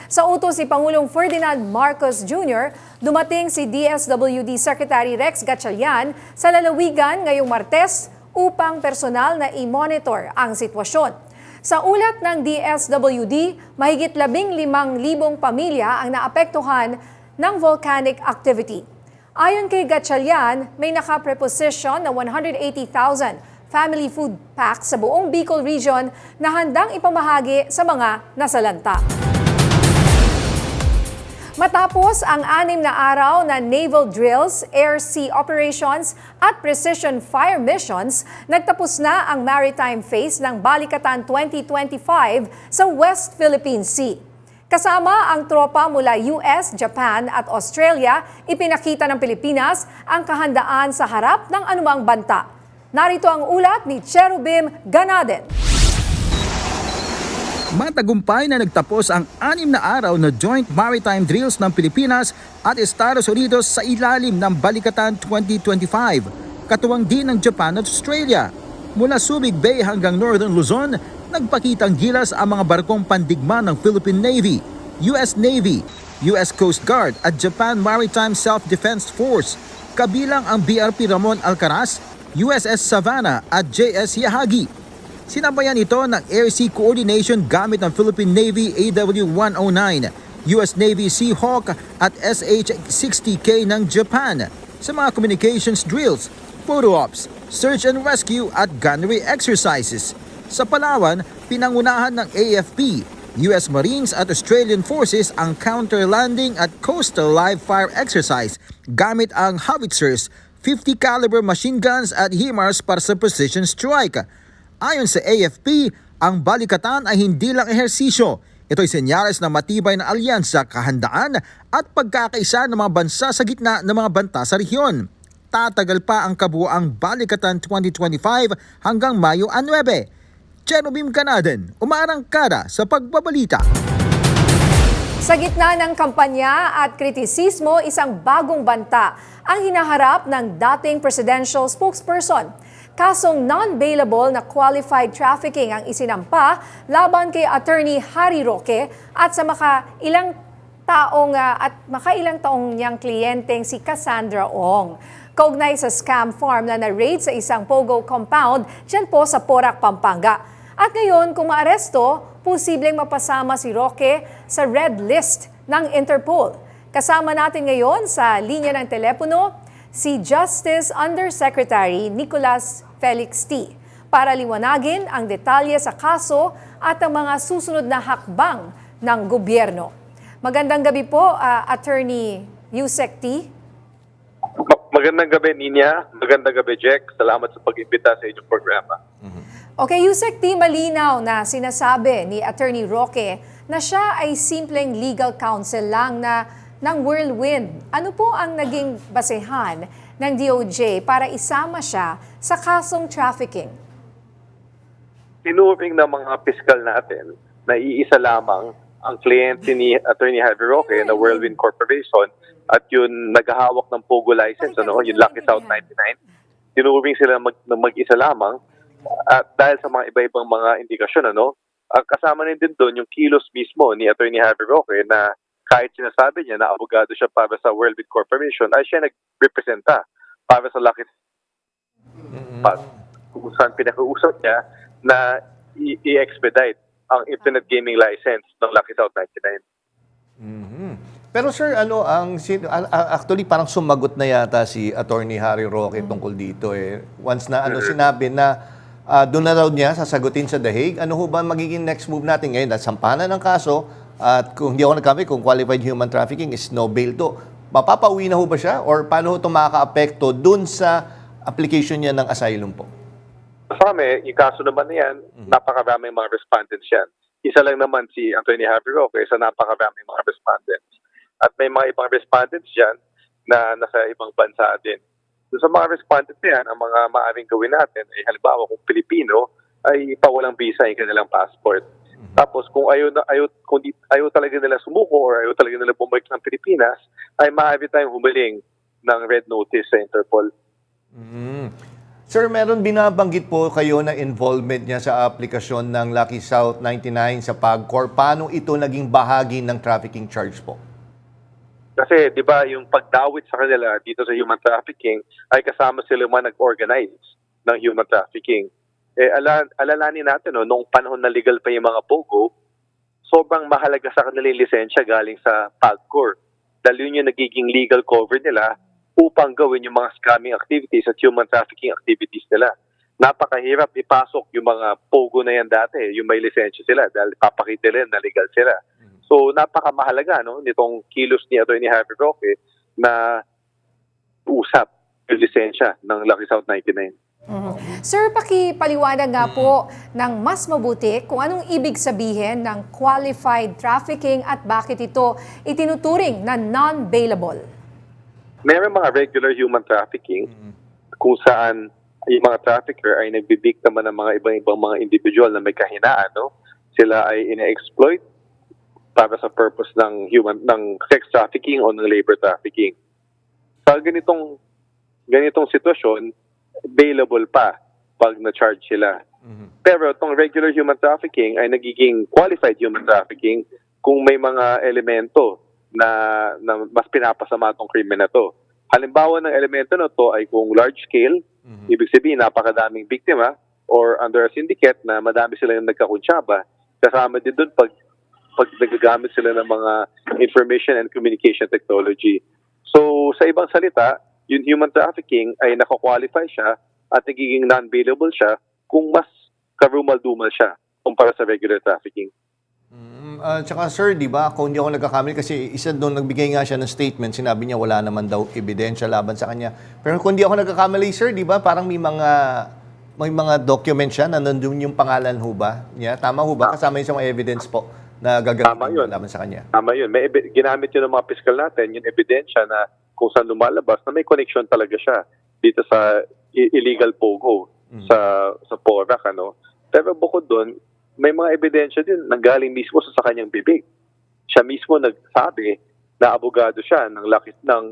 Sa utos ni Pangulong Ferdinand Marcos Jr., dumating si DSWD Secretary Rex Gatchalian sa lalawigan ngayong Martes upang personal na i-monitor ang sitwasyon. Sa ulat ng DSWD, mahigit 15,000 pamilya ang naapektuhan ng volcanic activity. Ayon kay Gatchalian, may nakapreposisyon na 180,000 family food packs sa buong Bicol Region na handang ipamahagi sa mga nasalanta. Matapos ang 6 na araw na naval drills, air-sea operations at precision fire missions, nagtapos na ang maritime phase ng Balikatan 2025 sa West Philippine Sea. Kasama ang tropa mula US, Japan at Australia, ipinakita ng Pilipinas ang kahandaan sa harap ng anumang banta. Narito ang ulat ni Cherubim Ganaden. Matagumpay na nagtapos ang 6 na araw na joint maritime drills ng Pilipinas at Estados Unidos sa ilalim ng Balikatan 2025, katuwang din ng Japan at Australia. Mula Subic Bay hanggang Northern Luzon, nagpakitang gilas ang mga barkong pandigma ng Philippine Navy, US Navy, US Coast Guard at Japan Maritime Self-Defense Force, kabilang ang BRP Ramon Alcaraz, USS Savannah at JS Yahagi. Sinabayan ito ng air-sea coordination gamit ng Philippine Navy AW-109, US Navy Seahawk at SH-60K ng Japan sa mga communications drills, photo ops, search and rescue at gunnery exercises. Sa Palawan, pinangunahan ng AFP, US Marines at Australian Forces ang counter-landing at coastal live fire exercise gamit ang howitzers, 50 caliber machine guns at HIMARS para sa precision strike. Ayon sa AFP, ang Balikatan ay hindi lang ehersisyo. Ito'y senyales ng matibay na alyansa, kahandaan at pagkakaisa ng mga bansa sa gitna ng mga banta sa rehiyon. Tatagal pa ang kabuuang Balikatan 2025 hanggang Mayo 9. Cherubim Ganaden, umaarangkada sa pagbabalita. Sa gitna ng kampanya at kritisismo, isang bagong banta ang hinaharap ng dating presidential spokesperson. Kasong non-bailable na qualified trafficking ang isinampa laban kay Attorney Harry Roque at sa makailang taong niyang kliyenteng si Cassandra Ong. Kaugnay sa scam farm na na-raid sa isang Pogo compound dyan po sa Porac, Pampanga. At ngayon, kung maaresto, posibleng mapasama si Roque sa red list ng Interpol. Kasama natin ngayon sa linya ng telepono si Justice Undersecretary Nicolas Felix T. para liwanagin ang detalye sa kaso at ang mga susunod na hakbang ng gobyerno. Magandang gabi po, Attorney Yusek T. Magandang gabi, Ninya. Magandang gabi, Jack. Salamat sa pag-imbita sa inyong programa. Okay, Yusek T, malinaw na sinasabi ni Attorney Roque na siya ay simpleng legal counsel lang ng Whirlwind. Ano po ang naging basehan ng DOJ para isama siya sa kasong trafficking? Tinuring ng mga piskal natin na iisa lamang ang kliyente ni Attorney Harry Roque na Whirlwind Corporation at yun naghahawak ng Pogo license, yung Lucky South 99. Tinuring sila mag-isa lamang at dahil sa mga iba-ibang mga indikasyon, kasama rin din doon yung kilos mismo ni Attorney Harry Roque na kahit sinasabi niya na abogado siya para sa Whirlwind Corporation, ay siya nagrepresenta para sa Lucky kung saan pinag-uusap niya na i-expedite ang internet gaming license ng Lucky South 99. Pero sir, actually parang sumagot na yata si Attorney Harry Roque tungkol dito Once na sinabi na doon na raw niya sasagutin sa The Hague, ano ho ba magiging next move natin ngayon? Sampahan ng kaso, at kung hindi ako nagkamali, kung qualified human trafficking is no bail to. Mapapauwi na ho ba siya or paano ho ito makaka-apekto dun sa application niya ng asylum po? Kasama, yung kaso naman na yan, napakaraming mga respondents yan. Isa lang naman si Atty. Javi Roque sa napakaraming mga respondents. At may mga ibang respondents dyan na nasa ibang bansa din. So, sa mga respondents na yan, ang mga maaaring gawin natin ay halimbawa kung Pilipino ay pawalang visa yung kanilang passport. Tapos kung ayaw talaga nila sumuko or ayaw talaga nila bumalik ng Pilipinas, ay maaari tayong humiling ng red notice sa Interpol. Sir, meron binabanggit po kayo na involvement niya sa aplikasyon ng Lucky South 99 sa PAGCOR. Paano ito naging bahagi ng trafficking charge po? Kasi, di ba, yung pagdawit sa kanila dito sa human trafficking ay kasama sila man nag-organize ng human trafficking. Alalanin natin, noong panahon na legal pa yung mga POGO, sobrang mahalaga sa kanila yung lisensya galing sa PAGCOR. Dahil yun yung nagiging legal cover nila upang gawin yung mga scamming activities at human trafficking activities nila. Napakahirap ipasok yung mga POGO na yan dati, yung may lisensya sila dahil papakita nila na legal sila. So, napakamahalaga nitong kilos ni Atty. Javi Roque na usap yung lisensya ng Lucky South 99. Sir, pakipaliwanag nga po ng mas mabuti kung anong ibig sabihin ng qualified trafficking at bakit ito itinuturing na non-bailable. Meron mga regular human trafficking kung saan yung mga trafficker ay nagbibiktima ng mga ibang mga individual na may kahinaan. Sila ay ina-exploit para sa purpose ng sex trafficking o ng labor trafficking. Sa ganitong sitwasyon, bailable pa pag na-charge sila. Pero itong regular human trafficking ay nagiging qualified human trafficking kung may mga elemento na mas pinapasama itong krimen na to. Halimbawa ng elemento na to ay kung large scale, ibig sabihin napakadaming biktima, or under a syndicate na madami sila yung nagkakuntsaba, kasama din doon pag nagagamit sila ng mga information and communication technology. So sa ibang salita, yung human trafficking ay nakakwalify siya at nagiging non-bailable siya kung mas karumal-dumal siya kumpara sa regular trafficking. Tsaka sir, di ba, kung hindi ako nagkakamali, kasi isa doon nagbigay nga siya ng statement, sinabi niya wala naman daw ebidensya laban sa kanya. Pero kung hindi ako nagkakamali, sir, di ba, parang may mga document siya na nandun yung pangalan ho ba niya? Tama ho ba? Kasama yung sa mga evidence po na gagamitin laban sa kanya. Tama yun. Ginamit yun ng mga piskal natin, yung ebidensya na kung saan lumalabas na may connection talaga siya dito sa illegal POGO sa PORAC. Pero bukod doon, may mga ebidensya din nanggaling mismo sa kanyang bibig. Siya mismo nagsabi na abogado siya ng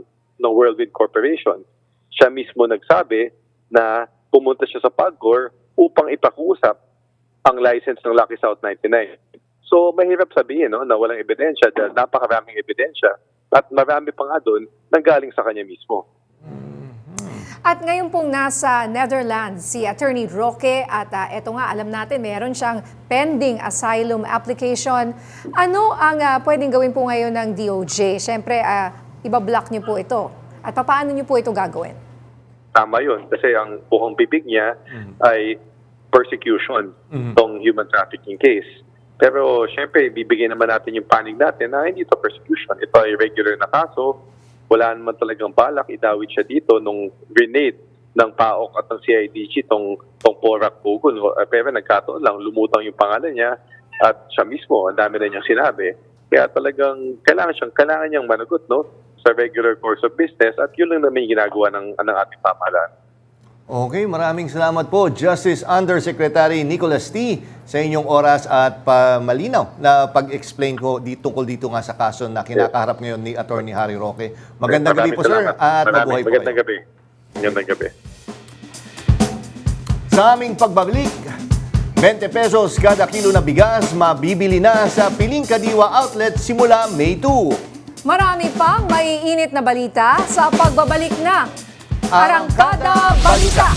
Whirlwind Corporation. Siya mismo nagsabi na pumunta siya sa PAGCOR upang ipakiusap ang license ng Lucky South 99. So mahirap sabihin na walang ebidensya dahil napakaraming ebidensya at marami pa nga doon nanggaling sa kanya mismo. At ngayon pong nasa Netherlands si Attorney Roque at eto nga alam natin meron siyang pending asylum application. Ano ang pwedeng gawin po ngayon ng DOJ? Siyempre, ibablock niyo po ito. At paano niyo po ito gagawin? Tama yun. Kasi ang buong bibig niya ay persecution tong human trafficking case. Pero siyempre, bibigyan naman natin yung panig natin na hindi ito persecution. Ito ay regular na kaso. Wala naman talagang balak, idawit siya dito nung grenade ng PAOK at ng CIDG tong PORAC POGO. Pero nagkataon lang, lumutang yung pangalan niya at siya mismo, ang dami na niyang sinabi. Kaya talagang kailangan niyang managot sa regular course of business at yun lang naman yung ginagawa ng ating pamahalaan. Okay, maraming salamat po, Justice Undersecretary Nicholas T. sa inyong oras at malinaw na pag-explain ko tungkol dito nga sa kaso na kinakaharap ngayon ni Atty. Javi Roque. Magandang gabi po, sir, at mabuhay po kayo. Magandang gabi. Sa aming pagbabalik, 20 pesos kada kilo na bigas mabibili na sa Piling Kadiwa Outlet simula May 2. Marami pang maiinit na balita sa pagbabalik na Arangkada Balita.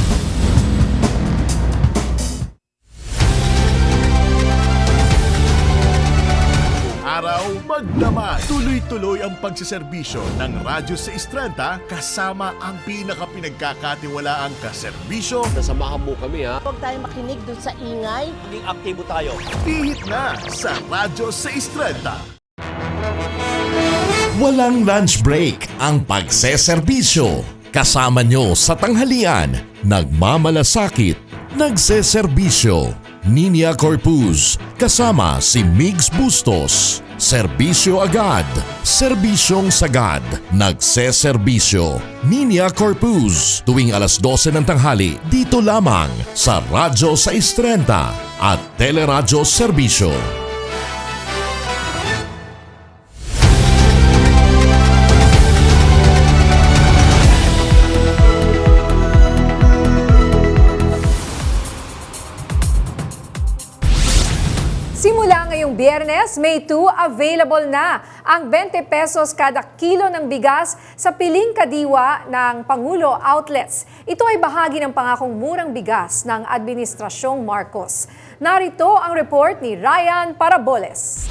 Araw magdamag. Tuloy-tuloy ang pagsiservisyo ng Radyo 630 kasama ang pinaka-pinagkakatiwalaang kaserbisyo. Nasamahan mo kami ha. Huwag tayong makinig dun sa ingay. Maging aktibo tayo. Pihit na sa Radyo 630. Walang lunch break ang pagseserbisyo. Kasama nyo sa tanghalian, nagmamalasakit, nagseserbisyo. Ninia Corpus, kasama si Migs Bustos. Serbisyo agad, serbisyong sagad, nagseserbisyo. Ninia Corpus, tuwing alas 12 ng tanghali, dito lamang sa Radyo 630 at Teleradyo Serbisyo. Simula ngayong Biyernes, May 2, available na ang 20 pesos kada kilo ng bigas sa piling kadiwa ng Pangulo Outlets. Ito ay bahagi ng pangakong murang bigas ng Administrasyong Marcos. Narito ang report ni Ryan Paraboles.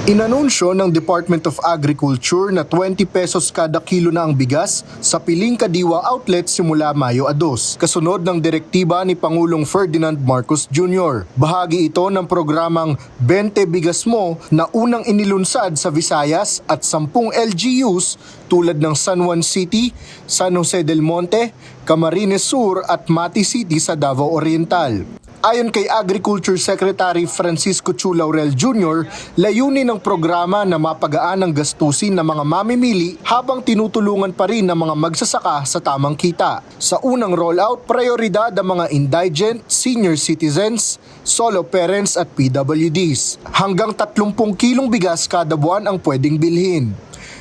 Inanunsyo ng Department of Agriculture na 20 pesos kada kilo na ang bigas sa piling kadiwa outlet simula Mayo 2, kasunod ng direktiba ni Pangulong Ferdinand Marcos Jr. Bahagi ito ng programang 20 Bigas Mo na unang inilunsad sa Visayas at 10 LGUs tulad ng San Juan City, San Jose del Monte, Camarines Sur at Mati City sa Davao Oriental. Ayon kay Agriculture Secretary Francisco Chu Laurel Jr., layunin ng programa na mapagaan ang gastusin ng mga mamimili habang tinutulungan pa rin ng mga magsasaka sa tamang kita. Sa unang rollout, prioridad ang mga indigent, senior citizens, solo parents at PWDs. Hanggang 30 kilong bigas kada buwan ang pwedeng bilhin.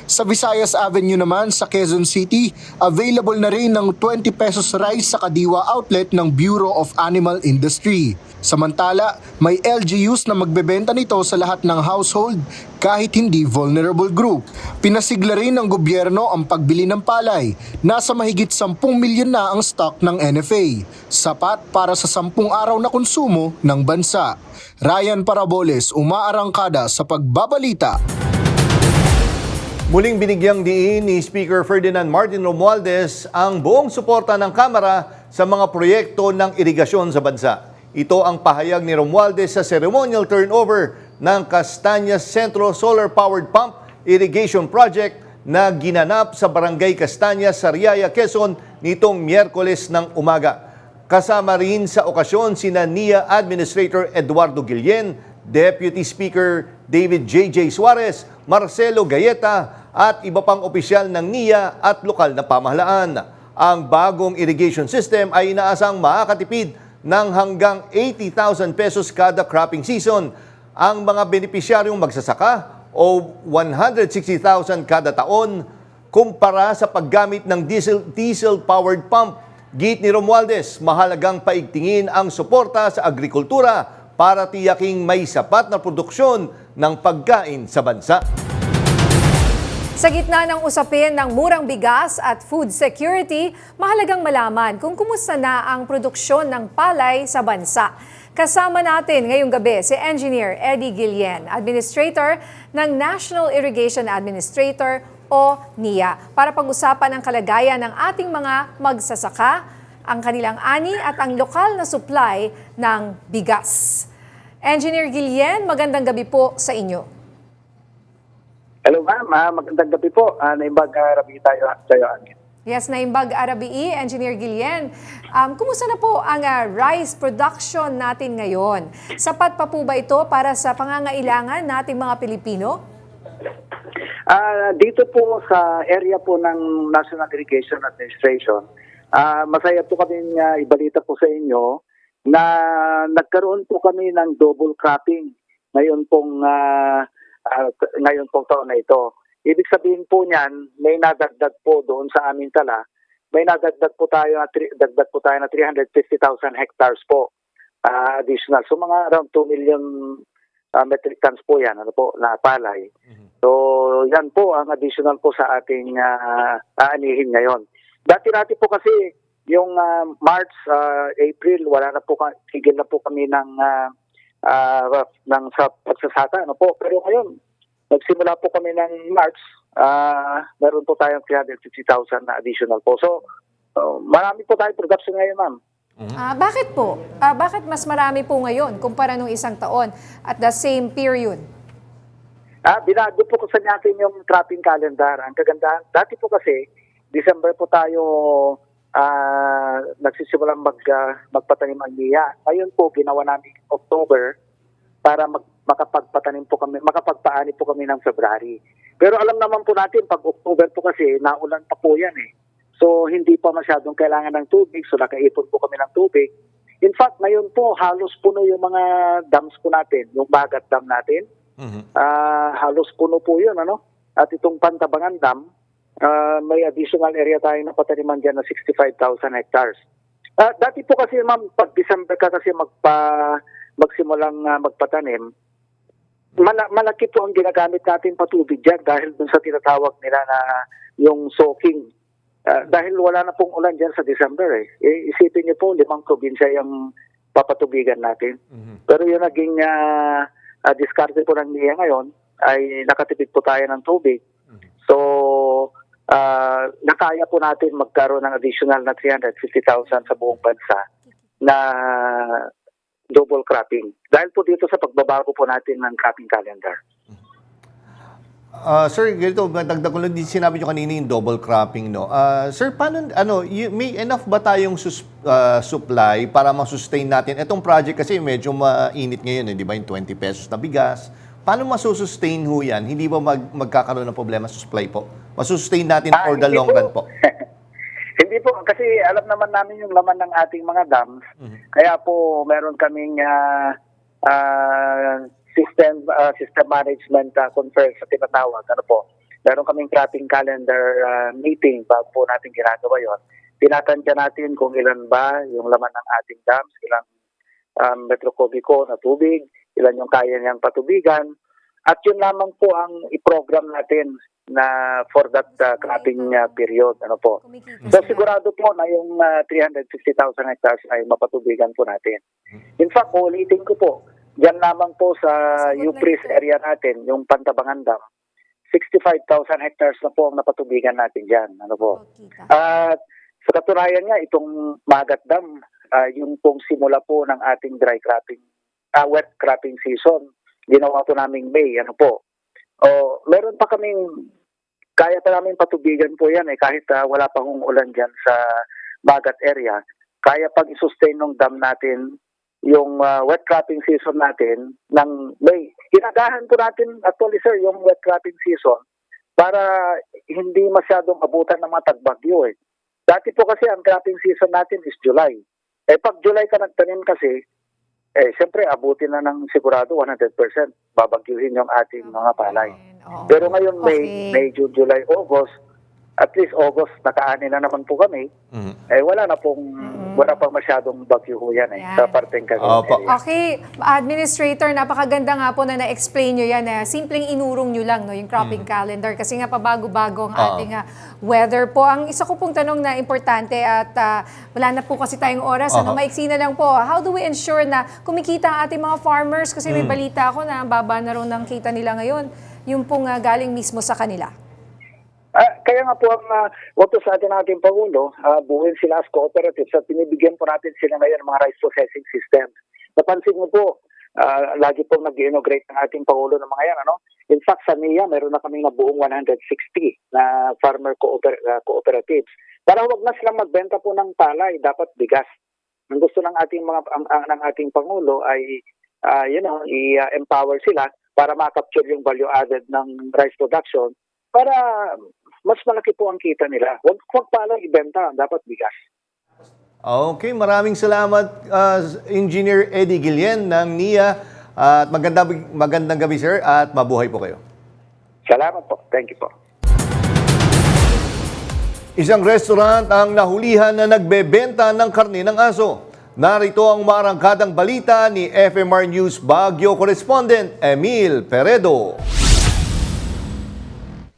Sa Visayas Avenue naman sa Quezon City, available na rin ng 20 pesos rice sa kadiwa outlet ng Bureau of Animal Industry. Samantala, may LGUs na magbebenta nito sa lahat ng household kahit hindi vulnerable group. Pinasigla rin ng gobyerno ang pagbili ng palay. Nasa mahigit 10 milyon na ang stock ng NFA. Sapat para sa 10 araw na konsumo ng bansa. Ryan Paraboles, umaarangkada sa pagbabalita. Muling binigyang diin ni Speaker Ferdinand Martin Romualdez ang buong suporta ng Kamara sa mga proyekto ng irigasyon sa bansa. Ito ang pahayag ni Romualdez sa ceremonial turnover ng Castañas Centro Solar Powered Pump Irrigation Project na ginanap sa Barangay Castañas, Sariaya, Quezon nitong Miyerkules ng umaga. Kasama rin sa okasyon sina NIA Administrator Eduardo Guillen, Deputy Speaker David J.J. Suarez, Marcelo Gayeta at iba pang opisyal ng NIA at lokal na pamahalaan. Ang bagong irrigation system ay inaasang makakatipid ng hanggang 80,000 pesos kada cropping season. Ang mga benepisyaryong magsasaka o 160,000 kada taon kumpara sa paggamit ng diesel-powered pump. Git ni Romualdez, mahalagang paigtingin ang suporta sa agrikultura para tiyaking may sapat na produksyon ng pagkain sa bansa. Sa gitna ng usapin ng murang bigas at food security, mahalagang malaman kung kumusta na ang produksyon ng palay sa bansa. Kasama natin ngayong gabi si Engineer Eddie Guillen, Administrator ng National Irrigation Administrator o NIA, para pag-usapan ang kalagayan ng ating mga magsasaka, ang kanilang ani at ang lokal na supply ng bigas. Engineer Guillen, magandang gabi po sa inyo. Hello ma'am, magandang gabi po. Naimbag Arabi tayo amin. Yes, Naimbag Arabi, Engineer Guillen. Kumusta na po ang rice production natin ngayon? Sapat pa po ba ito para sa pangangailangan nating mga Pilipino? Dito po sa area po ng National Irrigation Administration, masaya po kami ibalita po sa inyo na nagkaroon po kami ng double cropping ngayon pong taon na ito. Ibig sabihin po niyan, may nadagdag po doon sa aming tala, may nadagdag po tayo na 350,000 hectares po additional. So mga around 2 million metric tons po yan, na palay. So yan po ang additional po sa ating aanihin ngayon. Dati po kasi yung March, April, wala na po, tigil na po kami ng sa pagsasaka. Pero ngayon, nagsimula po kami ng March, meron po tayong 350,000 na additional po. So, marami po tayong production ngayon, ma'am. Bakit po? Bakit mas marami po ngayon kumpara nung isang taon at the same period? Binago po ko sa natin yung trapping calendar. Ang kagandahan, dati po kasi, December po tayo nagsisimulang magpatanim ang niya. Ngayon po, ginawa namin October para makapagpatanim po kami, makapagpaani po kami ng February. Pero alam naman po natin, pag October po kasi, naulan pa po yan eh. So, hindi pa masyadong kailangan ng tubig. So, nakaipon po kami ng tubig. In fact, ngayon po, halos puno yung mga dams po natin, yung Bagat Dam natin. Halos puno po yun, ano? At itong Pantabangan Dam, may additional area tayo na pataniman dyan na 65,000 hectares. Dati po kasi, ma'am, pag December ka kasi magsimulang magpatanim, malaki po ang ginagamit natin patubig dyan dahil dun sa tinatawag nila na yung soaking. Dahil wala na pong ulan dyan sa December eh. Isipin niyo po, 5 probinsya yung papatubigan natin. Pero yung naging diskarte po ng NIA ngayon ay nakatipid po tayo ng tubig. So, nakaya po natin magkaroon ng additional na 350,000 sa buong bansa na double cropping. Dahil po dito sa pagbabago po natin ng cropping calendar. Sir, ganito, dagdag ko lang din sinabi nyo kanina yung double cropping, no? Sir, paano, may enough ba tayong supply para ma-sustain natin? Itong project kasi medyo mainit ngayon, di ba? Yung 20 pesos na bigas. Paano masusustain ho yan? Hindi ba magkakaroon ng problema sa supply po? Masustain natin for the long run po? Hindi po, kasi alam naman namin yung laman ng ating mga dams. Kaya po, meron kaming system management conference sa tinatawag. Ano po? Meron kaming cropping calendar meeting bago po natin ginagawa yon. Tinatansya natin kung ilan ba yung laman ng ating dams, ilang metro kubiko na tubig, ilan yung kaya niyang patubigan. At yun lamang po ang i-program natin na for that cropping period. Ano po? So sigurado po na yung 350,000 hectares ay mapatubigan po natin. In fact, ulitin ko po, diyan lamang po sa Upris area natin, yung Pantabangan Dam, 65,000 hectares na po ang napatubigan natin diyan. Ano po? At sa katunayan nga, itong Bagat Dam, yung pong simula po ng ating wet cropping season, ginawa po naming May. Ano po? Meron pa kaming, kaya pa namin patubigan po yan eh, kahit wala pang ulan dyan sa Bagat area. Kaya pag i-sustain ng dam natin yung wet cropping season natin ng May. Ginagahan po natin actually sir yung wet cropping season para hindi masyadong abutan ng mga tagbagyo eh. Dati po kasi ang cropping season natin is July. Pag July ka nagtanim kasi, siyempre abutin na ng sigurado 100% babagyuhin yung ating mga palay. Pero ngayon May, June, July, August, at least August, nakaani na naman po kami. Wala pang masyadong bagyo ho yan sa parteng Cagayan area. Okay, Administrator, napakaganda nga po na na-explain nyo yan. Simpleng inurong nyo lang yung cropping calendar kasi nga pabago-bago ang ating weather po. Ang isa ko pong tanong na importante at wala na po kasi tayong oras, maiksi na lang po. How do we ensure na kumikita ang ating mga farmers? Kasi may balita ako na baba na rin ng kita nila ngayon. Yung pong galing mismo sa kanila. Kaya nga po ang utos sa atin ng ating Pangulo, buuin sila as cooperatives at pinibigyan po natin sila ngayon ng mga rice processing system. Napansin niyo po, lagi po nag-integrate ng ating Pangulo ng mga yan. Ano? In fact, sa NIA, meron na kaming nabuong 160 na farmer cooperatives. Para huwag na silang magbenta po ng palay, dapat bigas. Ang gusto ng ating ng ating Pangulo ay i-empower sila para ma-capture yung value added ng rice production para mas malaki po ang kita nila. Huwag pala ibenta, dapat bigas. Okay, maraming salamat Engineer Eddie Guillen ng NIA at magandang gabi sir at mabuhay po kayo. Salamat po. Thank you po. Isang restaurant ang nahulihan na nagbebenta ng karne ng aso. Narito ang maarangkadang balita ni FMR News Baguio correspondent Emil Peredo.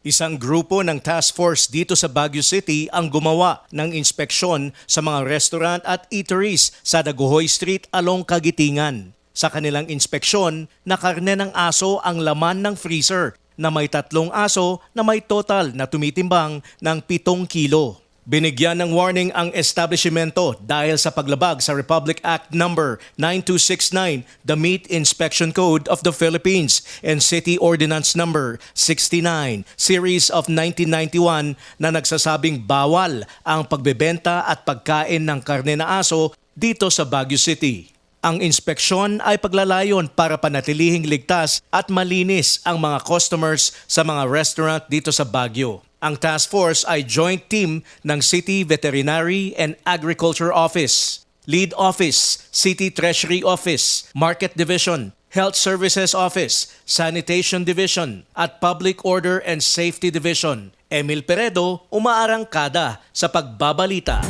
Isang grupo ng task force dito sa Baguio City ang gumawa ng inspeksyon sa mga restaurant at eateries sa Daguhoy Street along Kagitingan. Sa kanilang inspeksyon, na karne ng aso ang laman ng freezer na may 3 aso na may total na tumitimbang ng 7 kilo. Binigyan ng warning ang establishmento dahil sa paglabag sa Republic Act No. 9269, the Meat Inspection Code of the Philippines, and City Ordinance No. 69, Series of 1991 na nagsasabing bawal ang pagbebenta at pagkain ng karne na aso dito sa Baguio City. Ang inspeksyon ay paglalayon para panatilihing ligtas at malinis ang mga customers sa mga restaurant dito sa Baguio. Ang task force ay joint team ng City Veterinary and Agriculture Office, Lead Office, City Treasury Office, Market Division, Health Services Office, Sanitation Division, at Public Order and Safety Division. Emil Peredo, umaarangkada sa pagbabalita.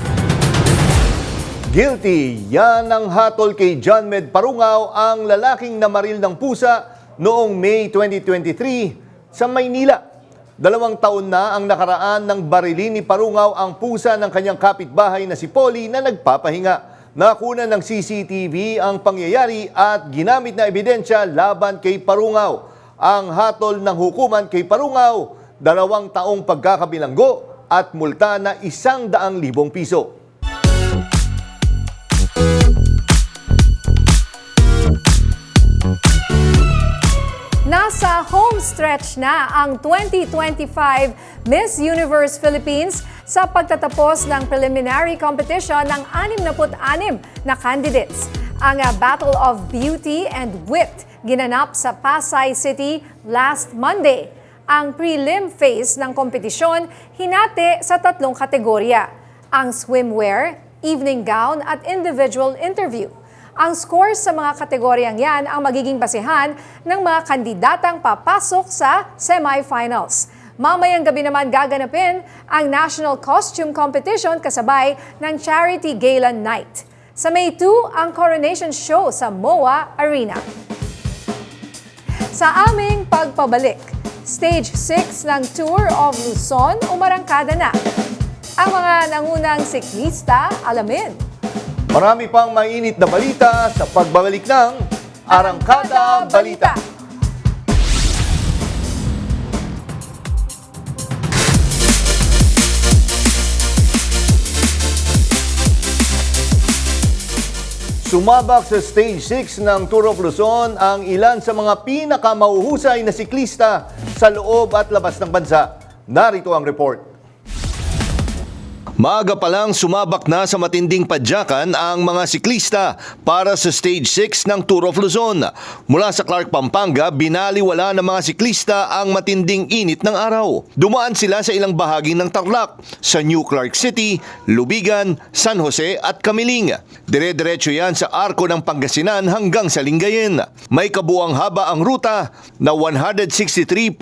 Guilty! Yan ang hatol kay John Med Parungaw, ang lalaking namaril ng pusa noong May 2023 sa Maynila. 2 taon na ang nakaraan ng barilin ni Parungaw ang pusa ng kanyang kapitbahay na si Polly na nagpapahinga. Nakuna ng CCTV ang pangyayari at ginamit na ebidensya laban kay Parungaw. Ang hatol ng hukuman kay Parungaw, 2 taong pagkakabilanggo at multa na 100,000 piso. Nasa home stretch na ang 2025 Miss Universe Philippines sa pagtatapos ng preliminary competition ng 66 na candidates. Ang Battle of Beauty and Wit ginanap sa Pasay City last Monday. Ang prelim phase ng kompetisyon hinati sa 3 kategorya: ang swimwear, evening gown at individual interview. Ang scores sa mga kategoryang yan ang magiging basehan ng mga kandidatang papasok sa semifinals. Mamayang gabi naman gaganapin ang National Costume Competition kasabay ng Charity Gala Night. Sa May 2, ang coronation show sa MOA Arena. Sa aming pagpabalik, Stage 6 ng Tour of Luzon umarangkada na. Ang mga nangunang siklista, alamin. Marami pang mainit na balita sa pagbabalik ng Arangkada Balita. Sumabak sa Stage 6 ng Tour of Luzon ang ilan sa mga pinakamahuhusay na siklista sa loob at labas ng bansa. Narito ang report. Maaga pa lang sumabak na sa matinding padyakan ang mga siklista para sa Stage 6 ng Tour of Luzon. Mula sa Clark, Pampanga, binaliwala ng mga siklista ang matinding init ng araw. Dumaan sila sa ilang bahagi ng Tarlac, sa New Clark City, Lubigan, San Jose at Camiling. Dire-diretso yan sa arko ng Pangasinan hanggang sa Lingayen. May kabuang haba ang ruta na 163.7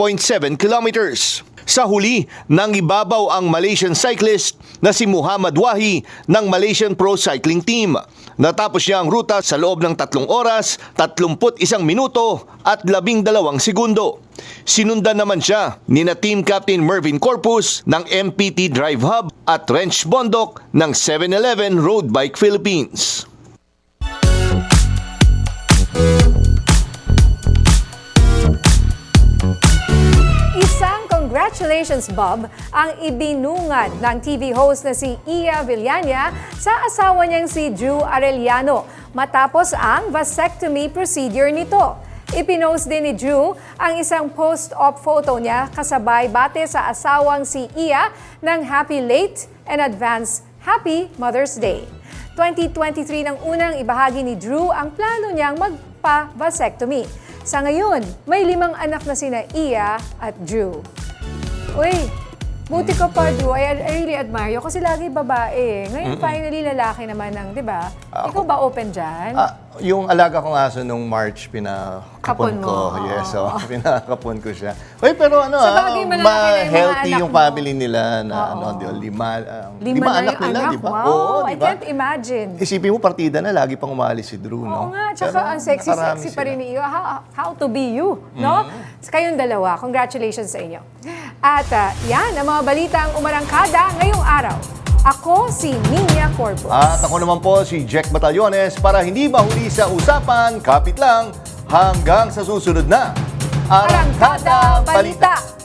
kilometers. Sa huli, nangibabaw ang Malaysian cyclist na si Muhammad Wahi ng Malaysian Pro Cycling Team. Natapos niya ang ruta sa loob ng 3 oras, 31 minuto at 12 segundo. Sinundan naman siya ni na Team Captain Mervin Corpus ng MPT Drive Hub at Rench Bondok ng 7-Eleven Road Bike Philippines. Congratulations, Bob, ang ibinungad ng TV host na si Ia Villania sa asawa niyang si Drew Arellano matapos ang vasectomy procedure nito. Ipinost din ni Drew ang isang post-op photo niya kasabay bate sa asawang si Ia ng happy late and advance happy Mother's Day. 2023 nang unang ibahagi ni Drew ang plano niyang magpa-vasectomy. Sa ngayon, may 5 anak na sina Ia at Drew. Uy, buti ka pa, Drew. I really admire you kasi lagi babae. Ngayon, finally, lalaki naman ng, di ba? Ikaw ba open dyan? Yung alaga kong aso nung March, pinakapon ko. Yes, so pinakapon ko siya. Uy, pero ano, healthy yung family nila na lima anak nila, di ba? Wow, Oo, I can't imagine. Isipin mo, partida na, lagi pang umalis si Drew, no? Oo nga, tsaka ang sexy pa rin ni iyo. How to be you, no? Kayong dalawa, congratulations sa inyo. At yan, ang mga balitang umarangkada ngayong araw. Ako si Ninia Corpus. At ako naman po si Jack Batallones para hindi mahuli sa usapan, kapit lang hanggang sa susunod na Arangkada Balita.